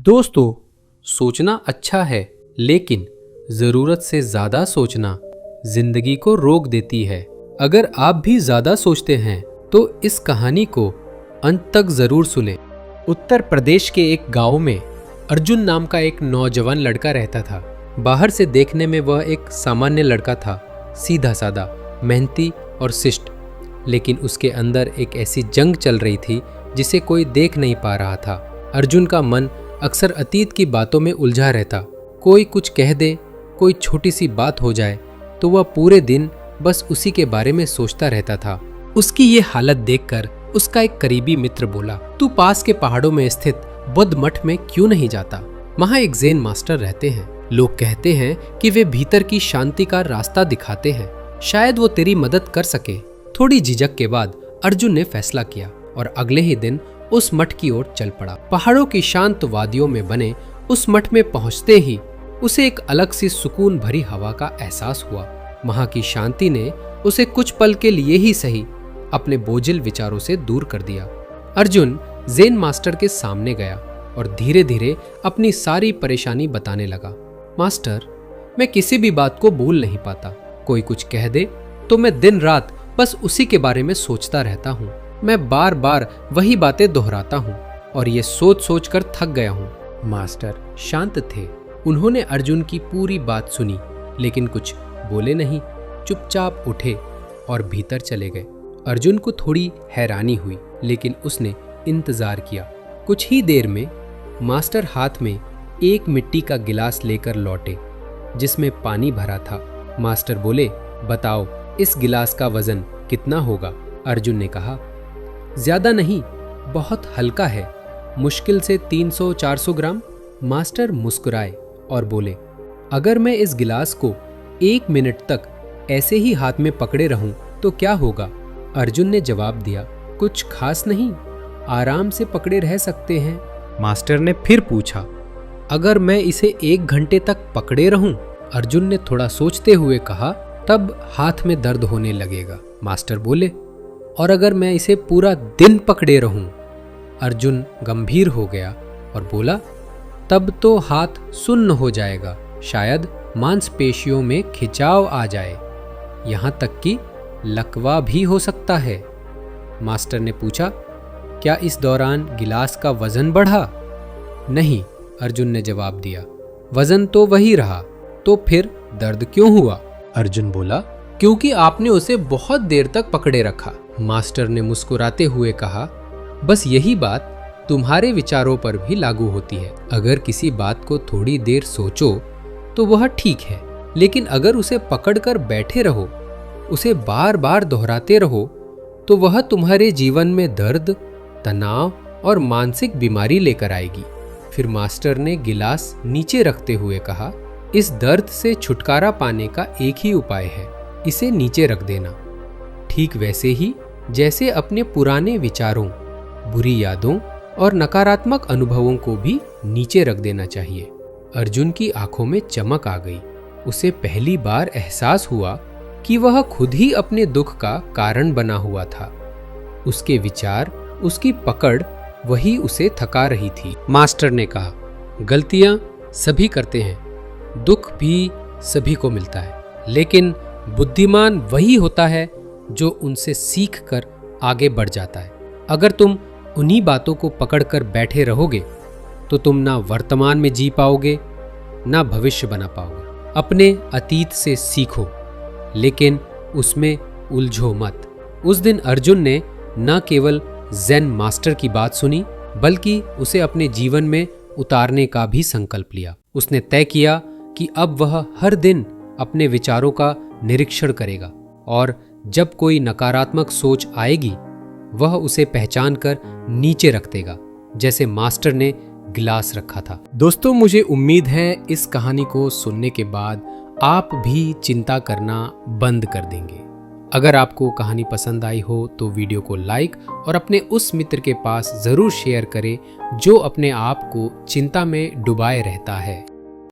दोस्तों, सोचना अच्छा है, लेकिन जरूरत से ज्यादा सोचना जिंदगी को रोक देती है। अगर आप भी ज्यादा सोचते हैं तो इस कहानी को अंत तक जरूर सुनें। उत्तर प्रदेश के एक गांव में अर्जुन नाम का एक नौजवान लड़का रहता था। बाहर से देखने में वह एक सामान्य लड़का था, सीधा साधा, मेहनती और शिष्ट। लेकिन उसके अंदर एक ऐसी जंग चल रही थी जिसे कोई देख नहीं पा रहा था। अर्जुन का मन अक्सर अतीत की बातों में उलझा रहता। कोई कुछ कह दे, कोई छोटी सी बात हो जाए तो वह पूरे दिन बस उसी के बारे में सोचता रहता था। उसकी ये हालत देखकर उसका एक करीबी मित्र बोला, तू पास के पहाड़ों में स्थित बुद्ध मठ में क्यों नहीं जाता? वहाँ एक ज़ेन मास्टर रहते हैं। लोग कहते हैं कि वे भीतर की शांति का रास्ता दिखाते हैं। शायद वो तेरी मदद कर सके। थोड़ी झिझक के बाद अर्जुन ने फैसला किया और अगले ही दिन उस मठ की ओर चल पड़ा। पहाड़ों की शांत वादियों में बने उस मठ में पहुंचते ही उसे एक अलग सी सुकून भरी हवा का एहसास हुआ। वहां की शांति ने उसे कुछ पल के लिए ही सही अपने बोझिल विचारों से दूर कर दिया। अर्जुन ज़ेन मास्टर के सामने गया और धीरे धीरे अपनी सारी परेशानी बताने लगा। मास्टर, मैं किसी भी बात को भूल नहीं पाता। कोई कुछ कह दे तो मैं दिन रात बस उसी के बारे में सोचता रहता हूँ। मैं बार बार वही बातें दोहराता हूँ और ये सोच सोच कर थक गया हूँ। मास्टर शांत थे। उन्होंने अर्जुन की पूरी बात सुनी, लेकिन कुछ बोले नहीं। चुपचाप उठे और भीतर चले गए। अर्जुन को थोड़ी हैरानी हुई, लेकिन उसने इंतजार किया। कुछ ही देर में मास्टर हाथ में एक मिट्टी का गिलास लेकर लौटे जिसमें पानी भरा था। मास्टर बोले, बताओ इस गिलास का वजन कितना होगा? अर्जुन ने कहा, ज्यादा नहीं, बहुत हल्का है, मुश्किल से 300-400 ग्राम। मास्टर मुस्कुराए और बोले, अगर मैं इस गिलास को 1 मिनट तक ऐसे ही हाथ में पकड़े रहूं तो क्या होगा? अर्जुन ने जवाब दिया, कुछ खास नहीं, आराम से पकड़े रह सकते हैं। मास्टर ने फिर पूछा, अगर मैं इसे 1 घंटे तक पकड़े रहूं? अर्जुन ने थोड़ा सोचते हुए कहा, तब हाथ में दर्द होने लगेगा। मास्टर बोले, और अगर मैं इसे पूरा दिन पकड़े रहूं? अर्जुन गंभीर हो गया और बोला, तब तो हाथ सुन्न हो जाएगा, शायद मांसपेशियों में खिंचाव आ जाए, यहां तक कि लकवा भी हो सकता है। मास्टर ने पूछा, क्या इस दौरान गिलास का वजन बढ़ा? नहीं, अर्जुन ने जवाब दिया, वजन तो वही रहा, तो फिर दर्द क्यों हुआ? अर्जुन बोला, क्योंकि आपने उसे बहुत देर तक पकड़े रखा। मास्टर ने मुस्कुराते हुए कहा, बस यही बात तुम्हारे विचारों पर भी लागू होती है। अगर किसी बात को थोड़ी देर सोचो तो वह ठीक है, लेकिन अगर उसे पकड़कर बैठे रहो, उसे बार बार दोहराते रहो, तो वह तुम्हारे जीवन में दर्द, तनाव और मानसिक बीमारी लेकर आएगी। फिर मास्टर ने गिलास नीचे रखते हुए कहा, इस दर्द से छुटकारा पाने का एक ही उपाय है, इसे नीचे रख देना। ठीक वैसे ही जैसे अपने पुराने विचारों, बुरी यादों और नकारात्मक अनुभवों को भी नीचे रख देना चाहिए। अर्जुन की आंखों में चमक आ गई। उसे पहली बार एहसास हुआ कि वह खुद ही अपने दुख का कारण बना हुआ था। उसके विचार, उसकी पकड़, वही उसे थका रही थी। मास्टर ने कहा, गलतियां सभी करते हैं, दुख भी सभी को मिलता है, लेकिन बुद्धिमान वही होता है जो उनसे सीख कर आगे बढ़ जाता है। अगर तुम उन्हीं बातों को पकड़कर बैठे रहोगे तो तुम ना वर्तमान में जी पाओगे, ना भविष्य बना पाओगे। अपने अतीत से सीखो, लेकिन उसमें उलझो मत। उस दिन अर्जुन ने न केवल ज़ेन मास्टर की बात सुनी, बल्कि उसे अपने जीवन में उतारने का भी संकल्प लिया। उसने तय किया कि अब वह हर दिन अपने विचारों का निरीक्षण करेगा और जब कोई नकारात्मक सोच आएगी वह उसे पहचान कर नीचे रख देगा, जैसे मास्टर ने गिलास रखा था। दोस्तों, मुझे उम्मीद है इस कहानी को सुनने के बाद आप भी चिंता करना बंद कर देंगे। अगर आपको कहानी पसंद आई हो तो वीडियो को लाइक और अपने उस मित्र के पास जरूर शेयर करें जो अपने आप को चिंता में डुबाए रहता है।